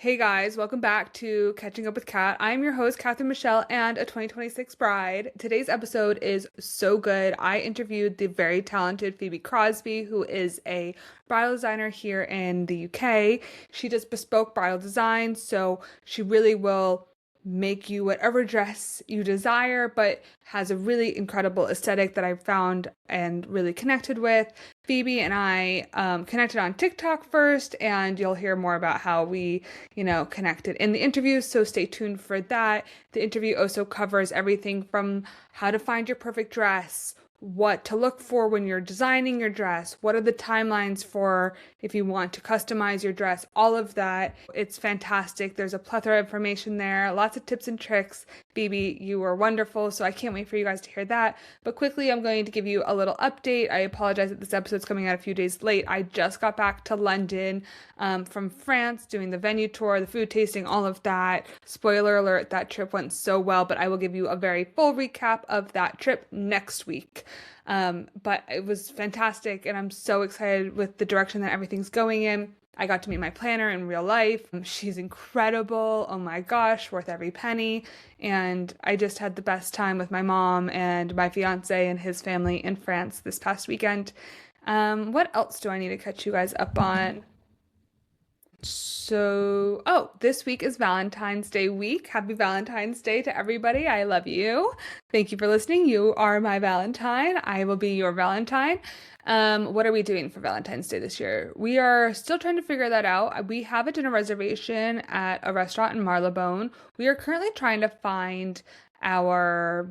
Hey guys, welcome back to Catching Up with Kat. I'm your host, Catherine Michelle, and a 2026 bride. Today's episode is so good. I interviewed the very talented Phoebe Crosby, who is a bridal designer here in the UK. She does bespoke bridal design, so she really will make you whatever dress you desire, but has a really incredible aesthetic that I found and really connected with. Phoebe and I connected on TikTok first, and you'll hear more about how we connected in the interview. So stay tuned for that. The interview also covers everything from how to find your perfect dress, what to look for when you're designing your dress, what are the timelines for if you want to customize your dress, all of that. It's fantastic. There's a plethora of information there, lots of tips and tricks. Phoebe, you were wonderful, so I can't wait for you guys to hear that. But quickly, I'm going to give you a little update. I apologize that this episode's coming out a few days late. I just got back to London from France, doing the venue tour, the food tasting, all of that. Spoiler alert, that trip went so well, but I will give you a very full recap of that trip next week. But it was fantastic, and I'm so excited with the direction that everything's going in. I got to meet my planner in real life. She's incredible. Oh my gosh, worth every penny. And I just had the best time with my mom and my fiance and his family in France this past weekend. What else do I need to catch you guys up on? This week is Valentine's Day week. Happy Valentine's Day to everybody. I love you. Thank you for listening. You are my Valentine. I will be your Valentine. What are we doing for Valentine's Day this year? We are still trying to figure that out. We have a dinner reservation at a restaurant in Marylebone. We are currently trying to find our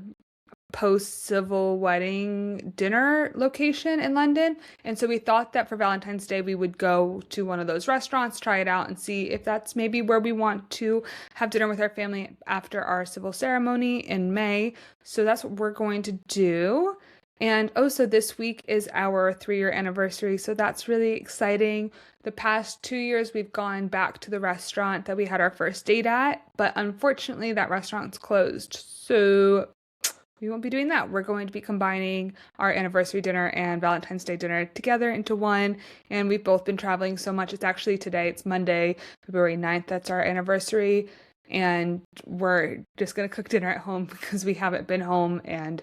post-civil wedding dinner location in London. And so we thought that for Valentine's Day, we would go to one of those restaurants, try it out, and see if that's maybe where we want to have dinner with our family after our civil ceremony in May. So that's what we're going to do. And also this week is our 3-year anniversary, so that's really exciting. The past 2 years, we've gone back to the restaurant that we had our first date at, but unfortunately that restaurant's closed. So we won't be doing that. We're going to be combining our anniversary dinner and Valentine's Day dinner together into one. And we've both been traveling so much. It's actually today, it's Monday, February 9th. That's our anniversary. And we're just going to cook dinner at home because we haven't been home and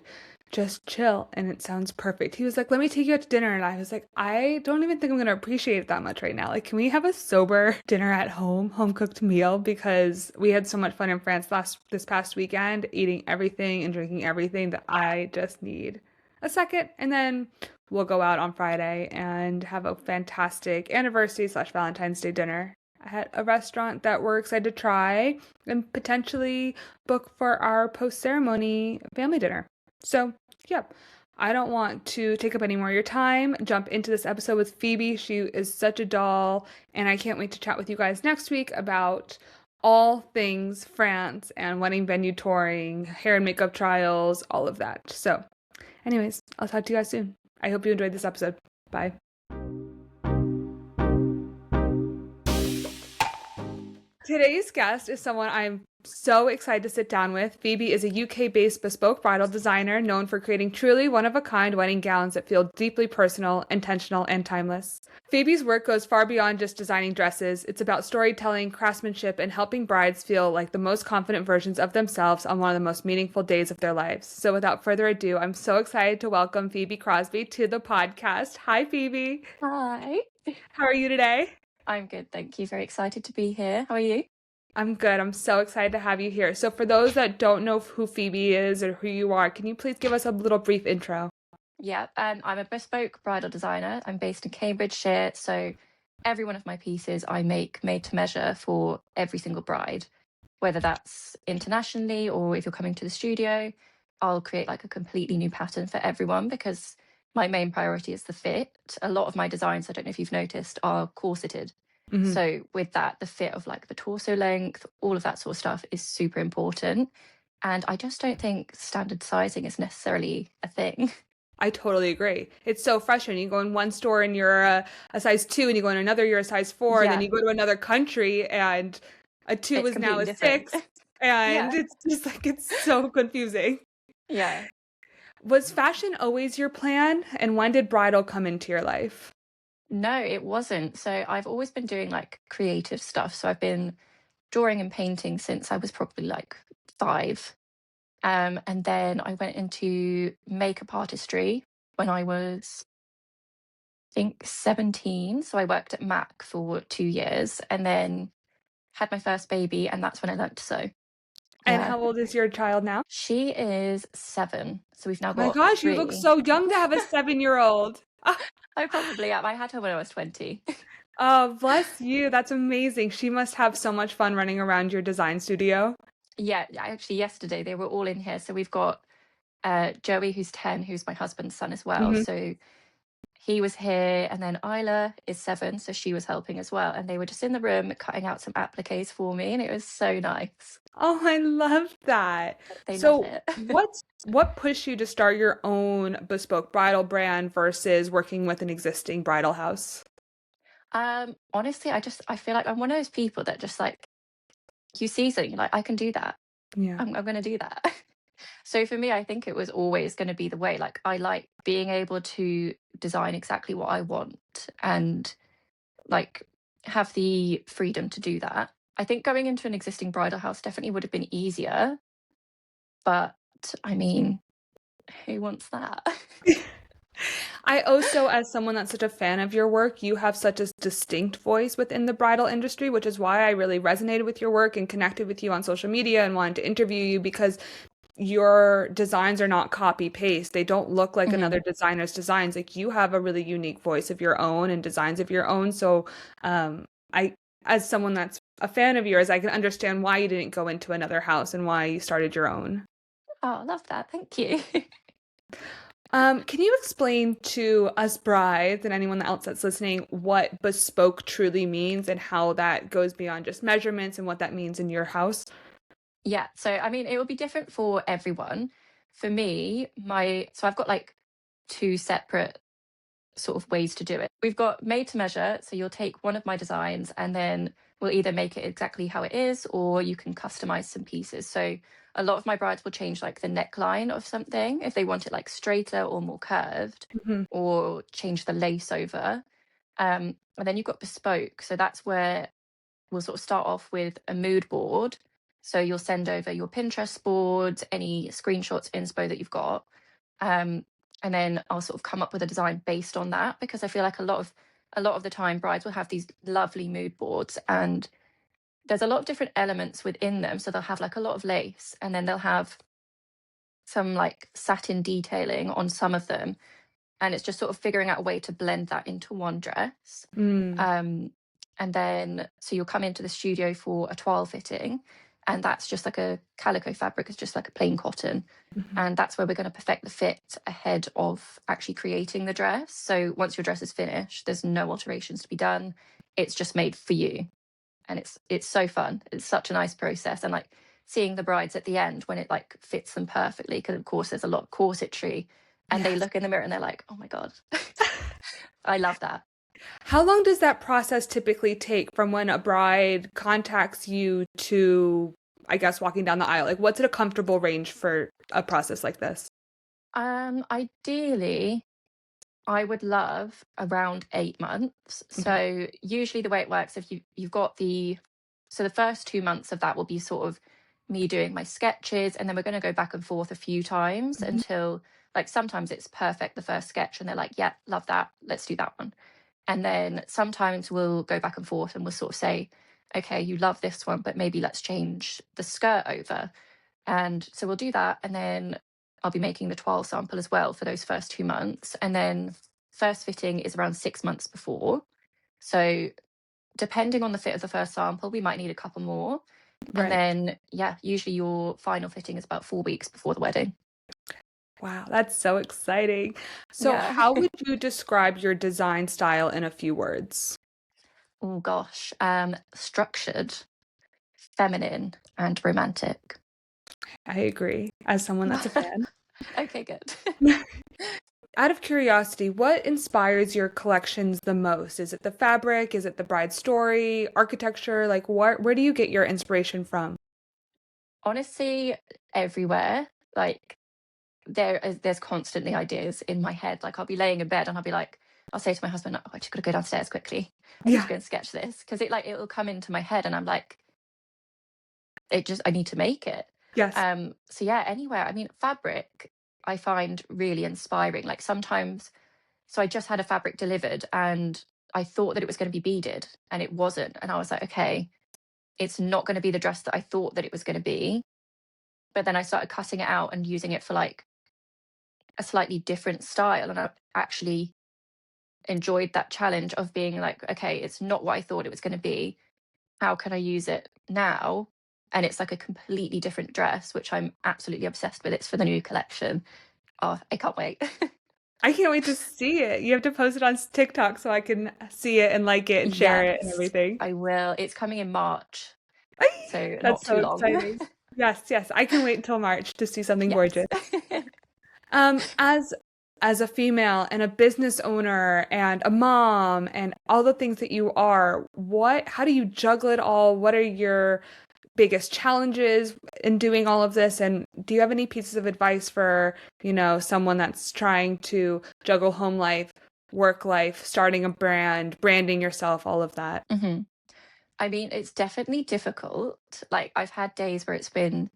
just chill. And it sounds perfect. He was like, let me take you out to dinner. And I was like, I don't even think I'm going to appreciate it that much right now. Like, can we have a sober dinner at home, home cooked meal? Because we had so much fun in France this past weekend, eating everything and drinking everything that I just need a second. And then we'll go out on Friday and have a fantastic anniversary/Valentine's Day dinner at a restaurant that we're excited to try and potentially book for our post-ceremony family dinner. So, yeah, I don't want to take up any more of your time. Jump into this episode with Phoebe. She is such a doll, and I can't wait to chat with you guys next week about all things France and wedding venue touring, hair and makeup trials, all of that. So, anyways, I'll talk to you guys soon. I hope you enjoyed this episode. Bye. Today's guest is someone I'm so excited to sit down with. Phoebe is a UK-based bespoke bridal designer known for creating truly one-of-a-kind wedding gowns that feel deeply personal, intentional, and timeless. Phoebe's work goes far beyond just designing dresses. It's about storytelling, craftsmanship, and helping brides feel like the most confident versions of themselves on one of the most meaningful days of their lives. So without further ado, I'm so excited to welcome Phoebe Crosby to the podcast. Hi, Phoebe. Hi. How are you today? I'm good, thank you. Very excited to be here. How are you? I'm good. I'm so excited to have you here. So for those that don't know who Phoebe is or who you are, can you please give us a little brief intro? Yeah, I'm a bespoke bridal designer. I'm based in Cambridgeshire, so every one of my pieces I make made to measure for every single bride, whether that's internationally or if you're coming to the studio, I'll create like a completely new pattern for everyone because my main priority is the fit. A lot of my designs, I don't know if you've noticed, are corseted. Mm-hmm. So with that, the fit of like the torso length, all of that sort of stuff is super important. And I just don't think standard sizing is necessarily a thing. I totally agree. It's so frustrating. You go in one store and you're a size 2, and you go in another, you're a size 4, and then you go to another country and a 2 it's is now a completely 6. different. And Yeah. it's just like, it's so confusing. Yeah. Was fashion always your plan? And when did bridal come into your life? No, it wasn't. So I've always been doing like creative stuff. So I've been drawing and painting since I was probably like 5. And then I went into makeup artistry when I was, I think, 17. So I worked at Mac for 2 years and then had my first baby, and that's when I learnt to sew. And Yeah. how old is your child now? She is 7. So we've now My got gosh, you look 3. so young to have a 7-year-old. I probably am. I had her when I was 20. Oh, bless you. That's amazing. She must have so much fun running around your design studio. Yeah, actually yesterday they were all in here. So we've got Joey, who's 10, who's my husband's son as well. Mhm. So he was here, and then Isla is 7, so she was helping as well. And they were just in the room cutting out some appliques for me, and it was so nice. Oh, I love that. They love So, it. what pushed you to start your own bespoke bridal brand versus working with an existing bridal house? Honestly, I feel like I'm one of those people that just like you see something, you're like, I can do that. Yeah. I'm gonna do that. So for me, I think it was always going to be the way. Like, I like being able to design exactly what I want and like have the freedom to do that. I think going into an existing bridal house definitely would have been easier, but I mean, who wants that? I also, as someone that's such a fan of your work, you have such a distinct voice within the bridal industry, which is why I really resonated with your work and connected with you on social media and wanted to interview you because your designs are not copy paste. They don't look like Mhm. another designer's designs. Like you have a really unique voice of your own and designs of your own. So, I, as someone that's a fan of yours, I can understand why you didn't go into another house and why you started your own. Oh, I love that. Thank you. Can you explain to us brides and anyone else that's listening what bespoke truly means and how that goes beyond just measurements and what that means in your house? Yeah. So, I mean, it will be different for everyone. For me, so I've got like 2 separate sort of ways to do it. We've got made to measure. So you'll take one of my designs and then we'll either make it exactly how it is or you can customize some pieces. So a lot of my brides will change like the neckline of something if they want it like straighter or more curved, Mhm. or change the lace over. And then you've got bespoke. So that's where we'll sort of start off with a mood board. So you'll send over your Pinterest boards, any screenshots, inspo that you've got. Um, and then I'll sort of come up with a design based on that, because I feel like a lot of the time brides will have these lovely mood boards and there's a lot of different elements within them. So they'll have like a lot of lace and then they'll have some like satin detailing on some of them. And it's just sort of figuring out a way to blend that into one dress. Mm. Um, and then, so you'll come into the studio for a toile fitting, and that's just like a calico fabric, it's just like a plain cotton. Mhm. And that's where we're going to perfect the fit ahead of actually creating the dress. So once your dress is finished, there's no alterations to be done. It's just made for you. And it's so fun. It's such a nice process. And like seeing the brides at the end when it like fits them perfectly, because of course there's a lot of corsetry, and they Yes. look in the mirror and they're like, oh my God. I love that. How long does that process typically take from when a bride contacts you to, I guess, walking down the aisle? Like, what's a comfortable range for a process like this? Ideally, I would love around 8 months. Okay. So usually the way it works, if you've got the first 2 months of that will be sort of me doing my sketches, and then we're going to go back and forth a few times Mhm. until like sometimes it's perfect the first sketch, and they're like, yeah, love that, let's do that one. And then sometimes we'll go back and forth and we'll sort of say, okay, you love this one, but maybe let's change the skirt over. And so we'll do that. And then I'll be making the toile sample as well for those first 2 months. And then first fitting is around 6 months before. So depending on the fit of the first sample, we might need a couple more. And Right. then, yeah, usually your final fitting is about 4 weeks before the wedding. Wow, that's so exciting. So, Yeah. how would you describe your design style in a few words? Oh gosh. Structured, feminine, and romantic. I agree, as someone that's a fan. Okay, good. Out of curiosity, what inspires your collections the most? Is it the fabric? Is it the bride story, architecture? Like, where do you get your inspiration from? Honestly, everywhere. Like there's constantly ideas in my head. Like I'll be laying in bed and I'll say to my husband, "Oh, I just got to go downstairs quickly. I need to Yeah. go and sketch this," because it will come into my head, and I'm like, I need to make it. Yes. So yeah, anywhere. I mean, fabric I find really inspiring. Like sometimes, so I just had a fabric delivered and I thought that it was going to be beaded and it wasn't. And I was like, okay, it's not going to be the dress that I thought that it was going to be. But then I started cutting it out and using it for like a slightly different style. And I actually enjoyed that challenge of being like, okay, it's not what I thought it was going to be. How can I use it now? And it's like a completely different dress, which I'm absolutely obsessed with. It's for the new collection. Oh, I can't wait. I can't wait to see it. You have to post it on TikTok so I can see it and like it and share it and Yes, everything. I will. It's coming in March, Ay, so not that's so too long. exciting. Yes, yes. I can wait until March to see something Yes. gorgeous. As a female and a business owner and a mom and all the things that you are, how do you juggle it all? What are your biggest challenges in doing all of this? And do you have any pieces of advice for, someone that's trying to juggle home life, work life, starting a brand, branding yourself, all of that? hmm I mean, it's definitely difficult. Like, I've had days where it's been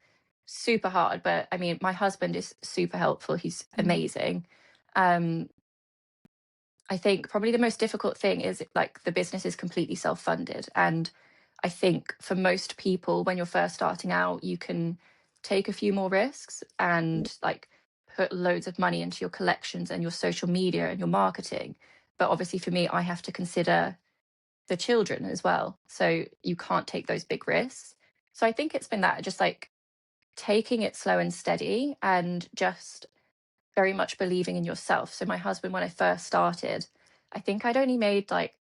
super hard, but I mean, my husband is super helpful. He's Mhm. amazing. Um, I think probably the most difficult thing is like the business is completely self-funded. And I think for most people, when you're first starting out, you can take a few more risks and like put loads of money into your collections and your social media and your marketing. But obviously for me, I have to consider the children as well. So you can't take those big risks. So I think it's been that just like taking it slow and steady and just very much believing in yourself. So my husband, when I first started, I think I'd only made like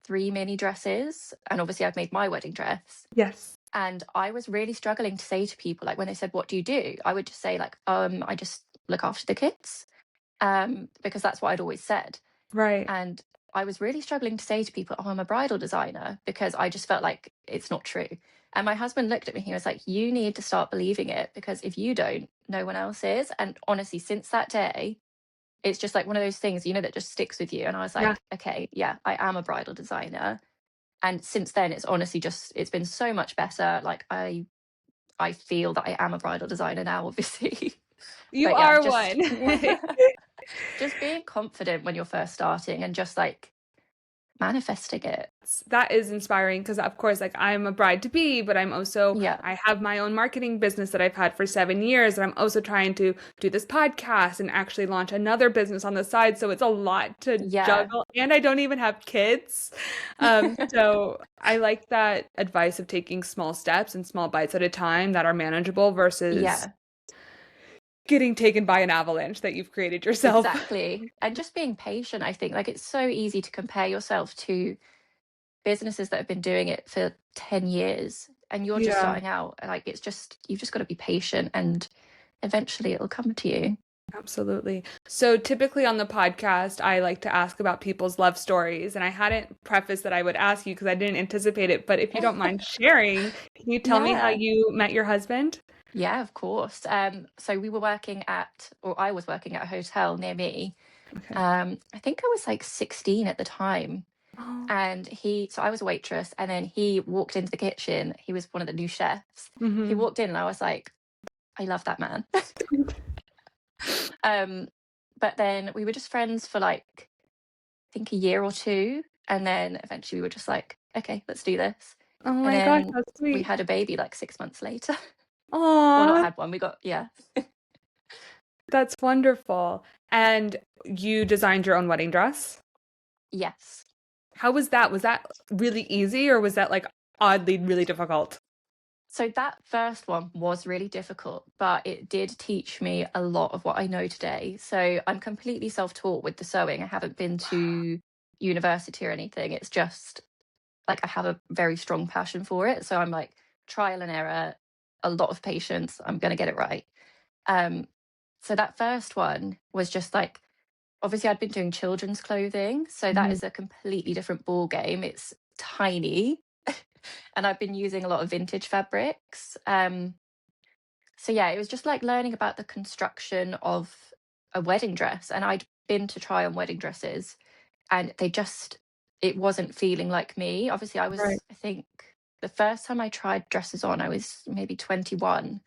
3 mini dresses, and obviously I've made my wedding dress. Yes. And I was really struggling to say to people, like when they said, "What do you do?" I would just say like, I just look after the kids," because that's what I'd always said. Right. And I was really struggling to say to people, "Oh, I'm a bridal designer," because I just felt like it's not true. And my husband looked at me, he was like, "You need to start believing it because if you don't, no one else is." And honestly, since that day, it's just like one of those things, that just sticks with you. And I was Yeah. like, okay, yeah, I am a bridal designer. And since then, it's honestly it's been so much better. Like I feel that I am a bridal designer now, obviously. You But yeah, are just one. just being confident when you're first starting and just like manifesting it. That is inspiring because, of course, like I'm a bride to be, but Yeah. I have my own marketing business that I've had for 7 years. And I'm also trying to do this podcast and actually launch another business on the side. So it's a lot to Yeah. juggle. And I don't even have kids. So I like that advice of taking small steps and small bites at a time that are manageable versus Yeah, getting taken by an avalanche that you've created yourself. exactly. And just being patient, I think. Like it's so easy to compare yourself to businesses that have been doing it for 10 years and you're just Yeah. starting out. Like it's just, you've just got to be patient and eventually it'll come to you. Absolutely. So typically on the podcast, I like to ask about people's love stories, and I hadn't prefaced that I would ask you because I didn't anticipate it. But if you don't mind sharing, can you tell me how Yeah. you met your husband? Yeah, of course. So we were working or I was working at a hotel near me. Okay. I think I was like 16 at the time. Oh. And so I was a waitress, and then he walked into the kitchen. He was one of the new chefs. He Hmm. walked in, and I was like, I love that man. um, but then we were just friends for like, I think a year or two. And then eventually we were just like, okay, let's do this. Oh And my gosh, then that's we sweet. had a baby like 6 months later. Well, not Aw, had one. We got, yeah. that's wonderful. And you designed your own wedding dress? Yes. How was that? Was that really easy or was that like oddly really difficult? So that first one was really difficult, but it did teach me a lot of what I know today. So I'm completely self-taught with the sewing. I haven't been to university or anything. It's just like I have a very strong passion for it. So I'm like trial and error, a lot of patience. I'm going to get it right. Um, so that first one was just like, obviously I'd been doing children's clothing. So that Mhm. is a completely different ball game. It's tiny and I've been using a lot of vintage fabrics. So yeah, it was just like learning about the construction of a wedding dress. And I'd been to try on wedding dresses and it wasn't feeling like me. Obviously, I Right. was, I think, the first time I tried dresses on, I was maybe 21,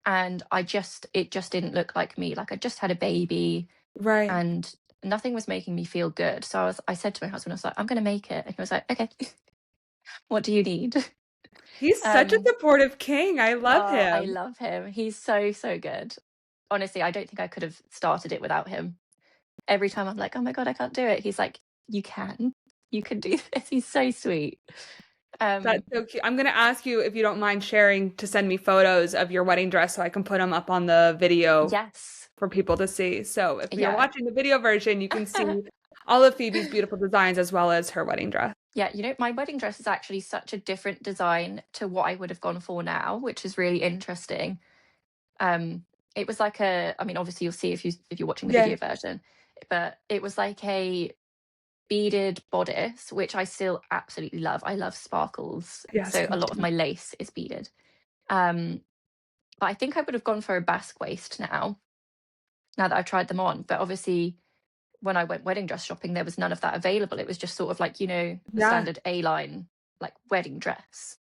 and it just didn't look like me. Like I just had a baby Right. and nothing was making me feel good. So I said to my husband, I was like, I'm going to make it. And he was like, okay, what do you need? He's such a Um, supportive king. I love oh, I him. love him. He's so, so good. Honestly, I don't think I could have started it without him. Every time I'm like, oh my God, I can't do it. He's like, you can. You can do this. He's so sweet. That's Um, so cute. I'm gonna ask you if you don't mind sharing to send me photos of your wedding dress so I can put them up on the video yes. for people to see. So if you're Yeah. watching the video version, you can see all of Phoebe's beautiful designs as well as her wedding dress. Yeah, my wedding dress is actually such a different design to what I would have gone for now, which is really interesting. Um, it was like I mean, obviously you'll see if you're watching the Yeah. video version, but it was like a beaded bodice, which I still absolutely love. I love sparkles, Yes, so me a lot of too. my lace is beaded. Um, but I think I would have gone for a basque waist now, now that I've tried them on. But obviously, when I went wedding dress shopping, there was none of that available. It was just sort of like, the Yeah. standard A-line like wedding dress.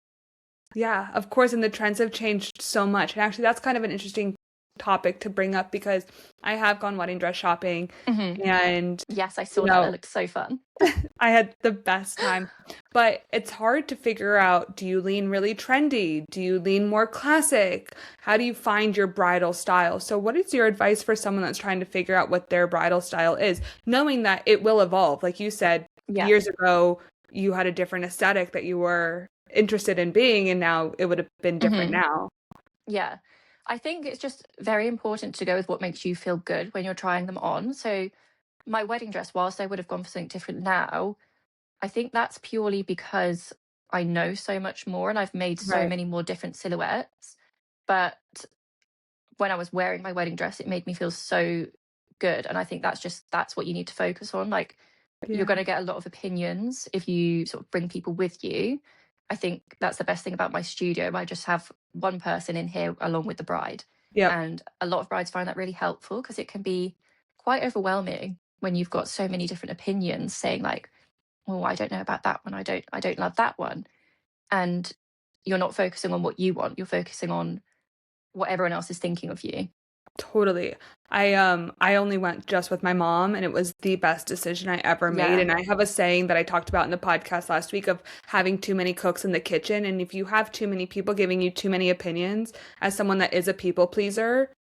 Yeah, of course, and the trends have changed so much. And actually, that's kind of an interesting topic to bring up because I have gone wedding dress shopping Hmm. and, Yes, I you saw that. That know, looked so fun. I had the best time. But it's hard to figure out, do you lean really trendy? Do you lean more classic? How do you find your bridal style? So, what is your advice for someone that's trying to figure out what their bridal style is, knowing that it will evolve? Like you said, Yeah. years ago, you had a different aesthetic that you were interested in being, and now it would have been different Hmm. now. Yeah. I think it's just very important to go with what makes you feel good when you're trying them on. So my wedding dress, whilst I would have gone for something different now, I think that's purely because I know so much more and I've made so Right. many more different silhouettes. But when I was wearing my wedding dress, it made me feel so good. And I think that's what you need to focus on. Like you're Yeah. going to get a lot of opinions if you sort of bring people with you. I think that's the best thing about my studio. I just have one person in here along with the bride. Yep. And a lot of brides find that really helpful because it can be quite overwhelming when you've got so many different opinions saying like, oh, I don't know about that one. I don't love that one. And you're not focusing on what you want. You're focusing on what everyone else is thinking of you. Totally. I only went just with my mom and it was the best decision I ever made. Yeah. And I have a saying that I talked about in the podcast last week of having too many cooks in the kitchen. And if you have too many people giving you too many opinions, as someone that is a people pleaser,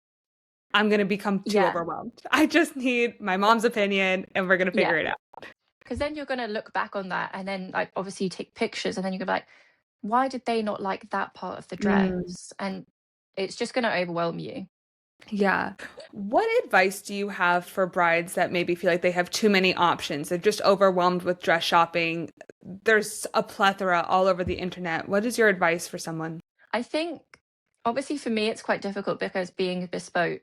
I'm gonna become too Yeah. overwhelmed. I just need my mom's opinion and we're gonna Yeah. figure it out. Because then you're going to look back on that and then like obviously you take pictures and then you're going to be like, why did they not like that part of the Mm, dress? And it's just going to overwhelm you. yeah. What advice do you have for brides that maybe feel like they have too many options? They're just overwhelmed with dress shopping. There's a plethora all over the internet. What is your advice for someone? I think obviously for me it's quite difficult because being bespoke,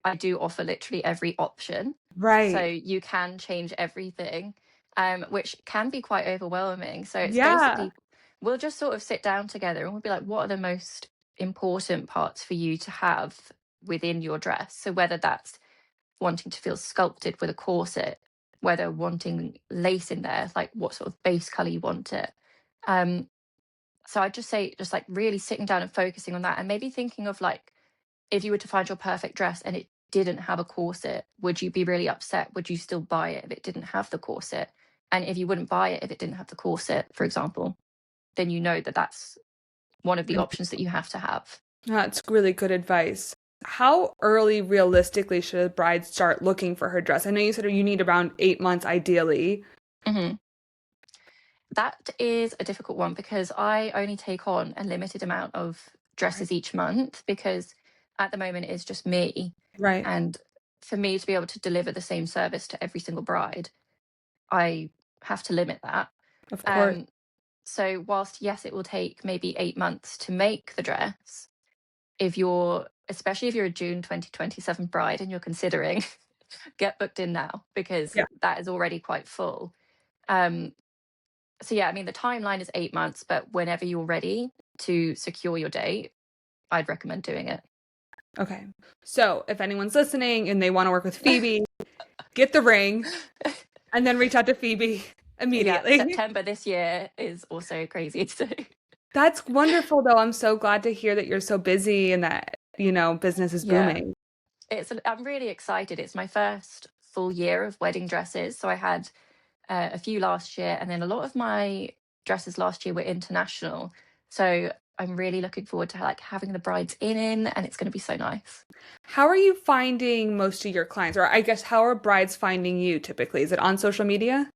I do offer literally every option. So Right. you can change everything, which can be quite overwhelming. So it's Yeah. basically, we'll just sort of sit down together and we'll be like, what are the most important parts for you to have within your dress? So whether that's wanting to feel sculpted with a corset, whether wanting lace in there, like what sort of base color you want it. Um, so I'd just say, just like really sitting down and focusing on that and maybe thinking of like, if you were to find your perfect dress and it didn't have a corset, would you be really upset? Would you still buy it if it didn't have the corset? And if you wouldn't buy it if it didn't have the corset, for example, then you know that that's one of the options that you have to have. That's really good advice. How early realistically should a bride start looking for her dress? I know you said you need around 8 months ideally. Hmm. That is a difficult one because I only take on a limited amount of Right. dresses each month because at the moment it's just me. Right. And for me to be able to deliver the same service to every single bride, I have to limit that. Of course. Um, So, whilst yes, it will take maybe 8 months to make the dress, especially if you're a June 2027 bride and you're considering, get booked in now because Yeah. that is already quite full. Um, so, yeah, I mean, the timeline is 8 months, but whenever you're ready to secure your date, I'd recommend doing it. Okay. So if anyone's listening and they want to work with Phoebe, get the ring and then reach out to Phoebe Yeah, immediately. September this year is also crazy too. That's wonderful, though. I'm so glad to hear that you're so busy and that, business is Yeah. booming. I'm really excited. It's my first full year of wedding dresses. So I had a few last year, and then a lot of my dresses last year were international. So I'm really looking forward to like having the brides in, and it's going to be so nice. How are you finding most of your clients? Or I guess, how are brides finding you typically? Is it on social media?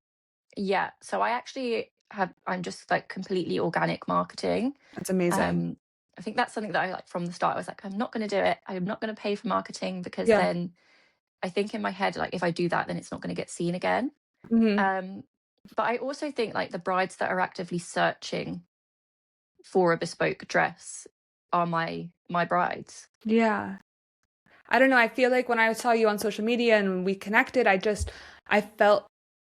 Yeah. So I'm just like completely organic marketing. That's amazing. Um, I think that's something that I like from the start. I was like, I'm not going to do it. I'm not going to pay for marketing because Yeah. then I think in my head, like if I do that, then it's not going to get seen again. Hmm. Um, but I also think like the brides that are actively searching for a bespoke dress are my brides. Yeah. I don't know. I feel like when I saw you on social media and we connected, I felt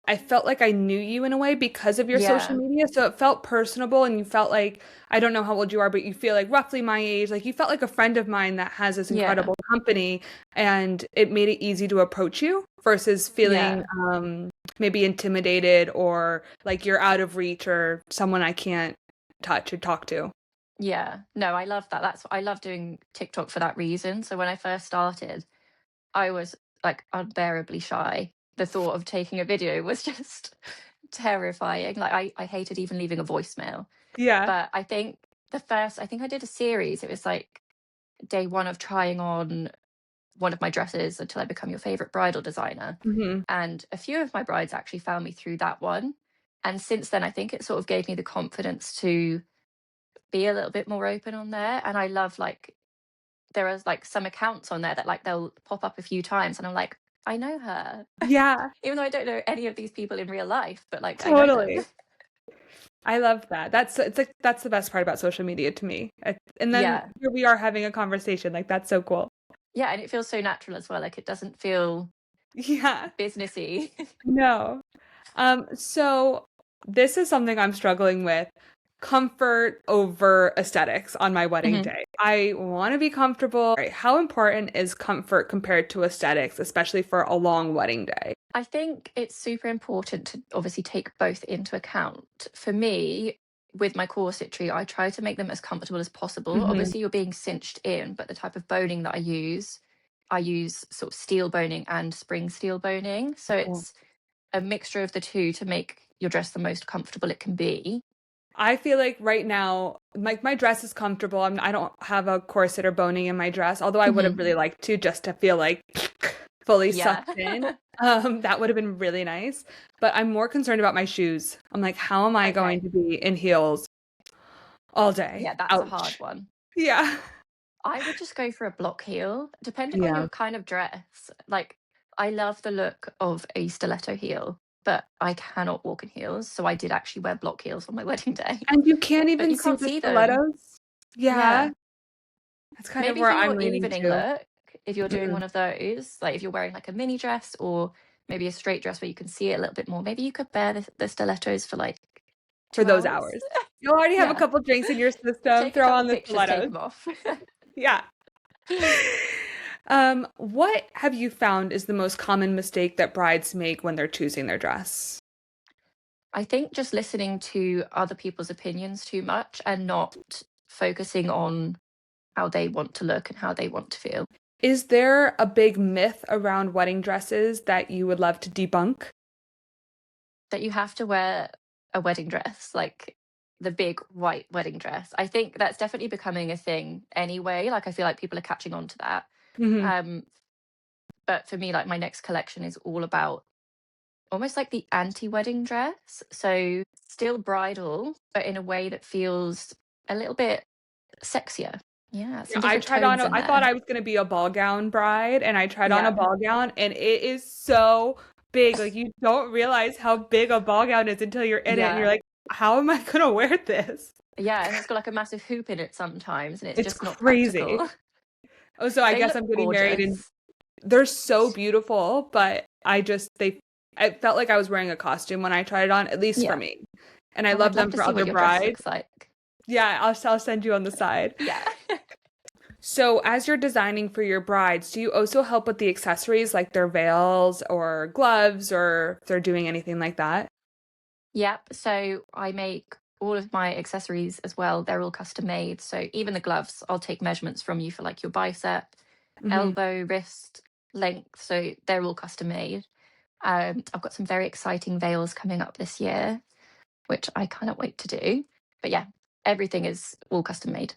I felt like I knew you in a way because of your social Yeah, media. So it felt personable and you felt like I don't know how old you are, but you feel like roughly my age. Like you felt like a friend of mine that has this yeah, incredible company and it made it easy to approach you versus feeling yeah, maybe intimidated or like you're out of reach or someone I can't touch or talk to. yeah. No, I love that. I love doing TikTok for that reason. So when I first started, I was like unbearably shy. The thought of taking a video was just terrifying. Like I hated even leaving a voicemail. Yeah. But I think I did a series. It was like day one of trying on one of my dresses until I become your favorite bridal designer. Hmm. And a few of my brides actually found me through that one. And since then, I think it sort of gave me the confidence to be a little bit more open on there. And I love like, there are like some accounts on there that like they'll pop up a few times and I'm like, I know her. Yeah, Even though I don't know any of these people in real life, but like I know them. totally. I love that. It's like that's the best part about social media to me. And then Yeah. here we are having a conversation. Like that's so cool. Yeah. And it feels so natural as well. Like it doesn't feel Yeah. businessy. No. So this is something I'm struggling with. Comfort over aesthetics on my wedding Mhm. day. I want to be comfortable. Right. How important is comfort compared to aesthetics, especially for a long wedding day? I think it's super important to obviously take both into account. For me, with my corsetry, I try to make them as comfortable as possible. Hmm. Obviously, you're being cinched in, but the type of boning that I use sort of steel boning and spring steel boning. So Cool. it's a mixture of the two to make your dress the most comfortable it can be. I feel like right now, like my dress is comfortable. I don't have a corset or boning in my dress, although I would have Mhm. really liked to just to feel like fully Yeah. sucked in. That would have been really nice. But I'm more concerned about my shoes. I'm like, how am I going Okay. to be in heels all day? Yeah, that's a hard Ouch. one. Yeah. I would just go for a block heel, depending on Yeah. your kind of dress. Like, I love the look of a stiletto heel, but I cannot walk in heels. So I did actually wear block heels on my wedding day, And you can't but even you see can't the see them. stilettos. Yeah. Yeah. That's kind of Maybe where for I'm your leaning evening to. look, if you're doing Mm, one of those, like if you're wearing like a mini dress or maybe a straight dress where you can see it a little bit more, maybe you could wear the stilettos for like for two those hours. hours. You'll already have a Yeah. couple drinks in your system, Take a throw couple on the pictures, take stilettos. them off. Yeah. What have you found is the most common mistake that brides make when they're choosing their dress? I think just listening to other people's opinions too much and not focusing on how they want to look and how they want to feel. Is there a big myth around wedding dresses that you would love to debunk? That you have to wear a wedding dress, like the big white wedding dress. I think that's definitely becoming a thing anyway. Like I feel like people are catching on to that. Hmm. Um, but for me, like my next collection is all about almost like the anti-wedding dress. So still bridal, but in a way that feels a little bit sexier. Yeah, Yeah, some different tones in I thought there. I was gonna be a ball gown bride, and I tried on a Yeah. ball gown, and it is so big. Like you don't realize how big a ball gown is until you're in it, and you're Yeah. like, how am I gonna wear this? Yeah, and it's got like a massive hoop in it sometimes, and it's It's just not crazy. practical. Oh, so I They guess look I'm getting married and gorgeous. they're so beautiful, but I felt like I was wearing a costume when I tried it on, at least for Yeah. me. And I Oh, I'd love love them to for see other what your dress brides. looks like. Yeah, I'll send you on the side. Yeah. So, as you're designing for your brides, do you also help with the accessories like their veils or gloves or if they're doing anything like that? Yep. So I make all of my accessories as well, they're all custom made. So even the gloves, I'll take measurements from you for like your bicep, Hmm. elbow, wrist length. So they're all custom made. I've got some very exciting veils coming up this year, which I cannot wait to do. But yeah, everything is all custom made.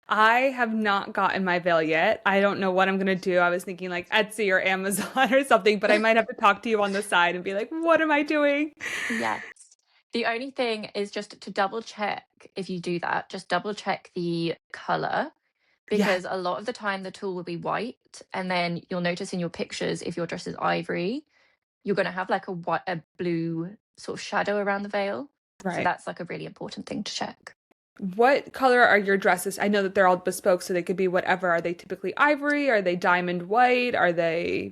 I have not gotten my veil yet. I don't know what I'm gonna do. I was thinking like Etsy or Amazon or something, but I might have to talk to you on the side and be like, what am I doing? Yes. The only thing is just to double check if you do that, just double check the color Yes, because a lot of the time the tool will be white and then you'll notice in your pictures if your dress is ivory, you're going to have like a blue sort of shadow around the veil. So right. that's like a really important thing to check. What color are your dresses? I know that they're all bespoke, so they could be whatever. Are they typically ivory? Are they diamond white? Are they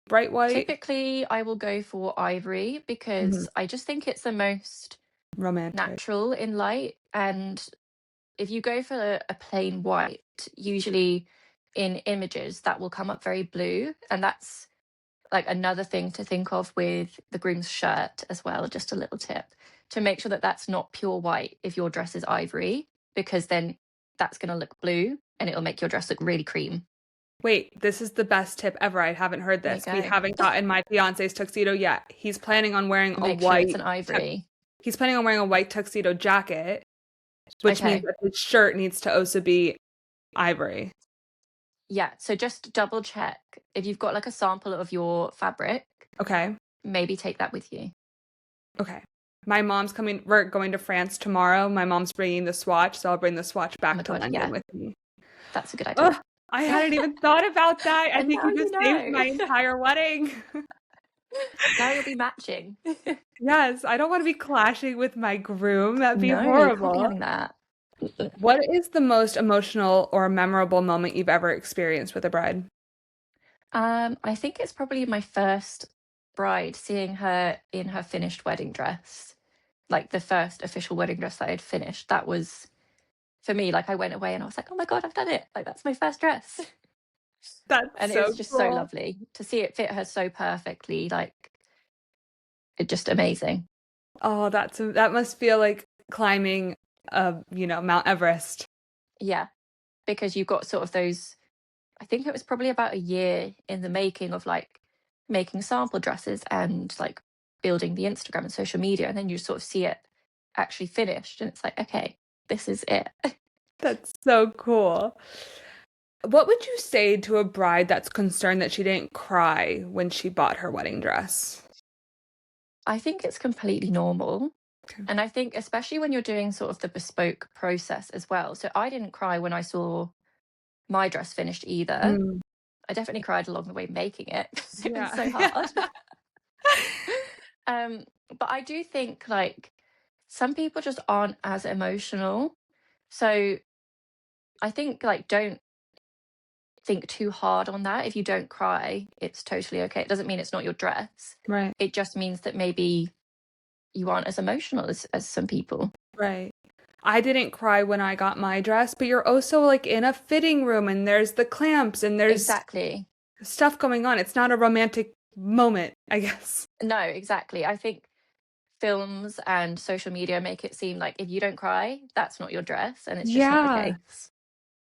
bright white? Typically, I will go for ivory Hmm. because I just think it's the most Romantic. natural in light. And if you go for a plain white, usually in images that will come up very blue. And that's like another thing to think of with the groom's shirt as well. Just a little tip to make sure that that's not pure white if your dress is ivory, because then that's going to look blue and it'll make your dress look really cream. Wait, this is the best tip ever. I haven't heard There you this. We go. haven't gotten my fiance's tuxedo yet. Make sure it's an ivory. He's planning on wearing a white tuxedo jacket, which means Okay. that his shirt needs to also be ivory. Yeah. So just double check if you've got like a sample of your fabric, Okay. maybe take that with you. Okay. My mom's coming. We're going to France tomorrow. My mom's bringing the swatch, so I'll bring the swatch Oh back my to God. London Yeah. with me. That's a good idea. Oh, I hadn't even thought about that. I And think now you you just saved know. my entire wedding. Now you'll be matching. Yes, I don't want to be clashing with my groom. That'd be No, you can't be horrible. having that. What is the most emotional or memorable moment you've ever experienced with a bride? I think it's probably my first bride, seeing her in her finished wedding dress, like the first official wedding dress that I had finished. That was for me, like I went away and I was like, oh my God, I've done it. Like that's my first dress. That's And it was so just so cool. lovely to see it fit her so perfectly. Like it just amazing. Oh, that must feel like climbing Mount Everest. Yeah. Because you've got sort of those, I think it was probably about a year in the making of like making sample dresses and like building the Instagram and social media. And then you sort of see it actually finished. And it's like, okay, this is it. That's so cool. What would you say to a bride that's concerned that she didn't cry when she bought her wedding dress? I think it's completely normal. Okay. And I think, especially when you're doing sort of the bespoke process as well. So I didn't cry when I saw my dress finished either. Mm, I definitely cried along the way making it because it was yeah. so hard. um, but I do think like some people just aren't as emotional. So I think like don't think too hard on that. If you don't cry, it's totally okay. It doesn't mean it's not your dress. Right, It just means that maybe you aren't as emotional as some people. right. I didn't cry when I got my dress, but you're also like in a fitting room and there's the clamps and there's Exactly. stuff going on. It's not a romantic moment, I guess. No, exactly. I think films and social media make it seem like if you don't cry, that's not your dress, and it's just not the Yeah. case.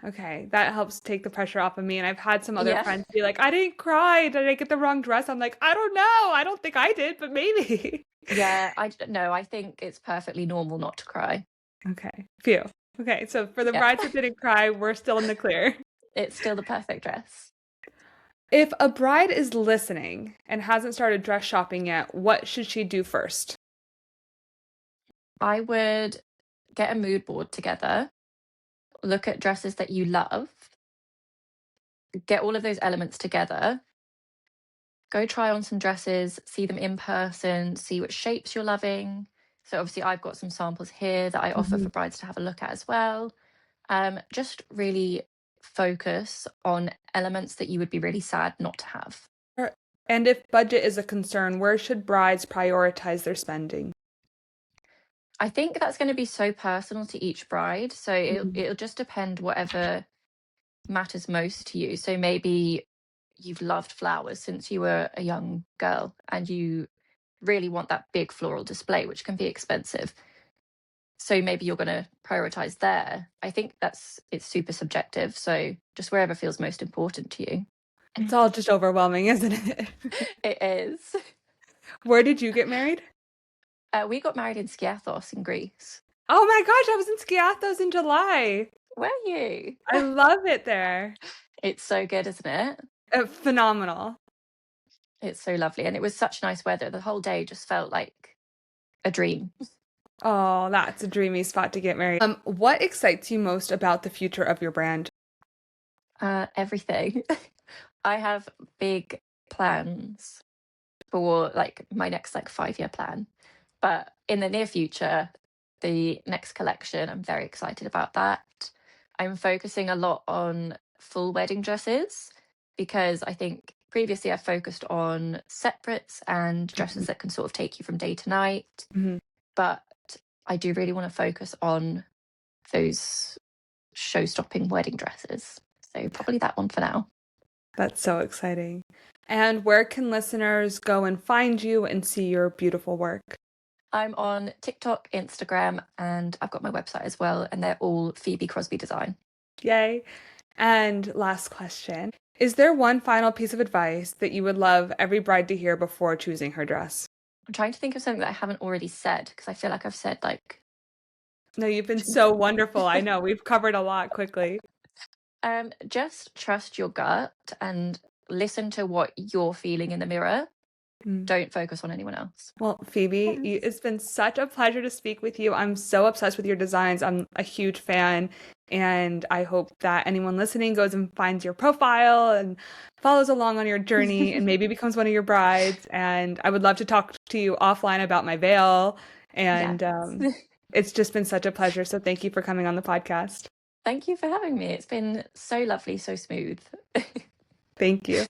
Okay, that helps take the pressure off of me. And I've had some other Yeah. friends be like, I didn't cry. Did I get the wrong dress? I'm like, I don't know. I don't think I did, but maybe. Yeah, no, I think it's perfectly normal not to cry. Okay, phew. Okay, so for the Yeah. brides that didn't cry, we're still in the clear. It's still the perfect dress. If a bride is listening and hasn't started dress shopping yet, what should she do first? I would get a mood board together, look at dresses that you love, get all of those elements together, go try on some dresses, see them in person, see what shapes you're loving. So obviously I've got some samples here that I offer Mhm. for brides to have a look at as well. Just really focus on elements that you would be really sad not to have. And if budget is a concern, where should brides prioritize their spending? I think that's going to be so personal to each bride. So Mhm. it'll just depend whatever matters most to you. So maybe you've loved flowers since you were a young girl and you really want that big floral display, which can be expensive. So maybe you're going to prioritize there. I think it's super subjective. So just wherever feels most important to you. It's all just overwhelming, isn't it? It is. Where did you get married? We got married in Skiathos in Greece. Oh my gosh, I was in Skiathos in July. Were you? I love it there. It's so good, isn't it? Phenomenal. It's so lovely. And it was such nice weather. The whole day just felt like a dream. Oh, that's a dreamy spot to get married. What excites you most about the future of your brand? Everything. I have big plans for like my next like 5-year plan. But in the near future, the next collection, I'm very excited about that. I'm focusing a lot on full wedding dresses because I think previously I focused on separates and dresses that can sort of take you from day to night. Mm-hmm. But I do really want to focus on those show-stopping wedding dresses. So probably that one for now. That's so exciting. And where can listeners go and find you and see your beautiful work? I'm on TikTok, Instagram, and I've got my website as well, and they're all Phoebe Crosby Design. Yay. And last question. Is there one final piece of advice that you would love every bride to hear before choosing her dress? I'm trying to think of something that I haven't already said because I feel like I've said like... No, you've been so wonderful. I know we've covered a lot quickly. Just trust your gut and listen to what you're feeling in the mirror. Don't focus on anyone else. Well, Phoebe, it's been such a pleasure to speak with you. I'm so obsessed with your designs. I'm a huge fan, and I hope that anyone listening goes and finds your profile and follows along on your journey and maybe becomes one of your brides. And I would love to talk to you offline about my veil. And Yes. It's just been such a pleasure. So thank you for coming on the podcast. Thank you for having me. It's been so lovely, so smooth. Thank you.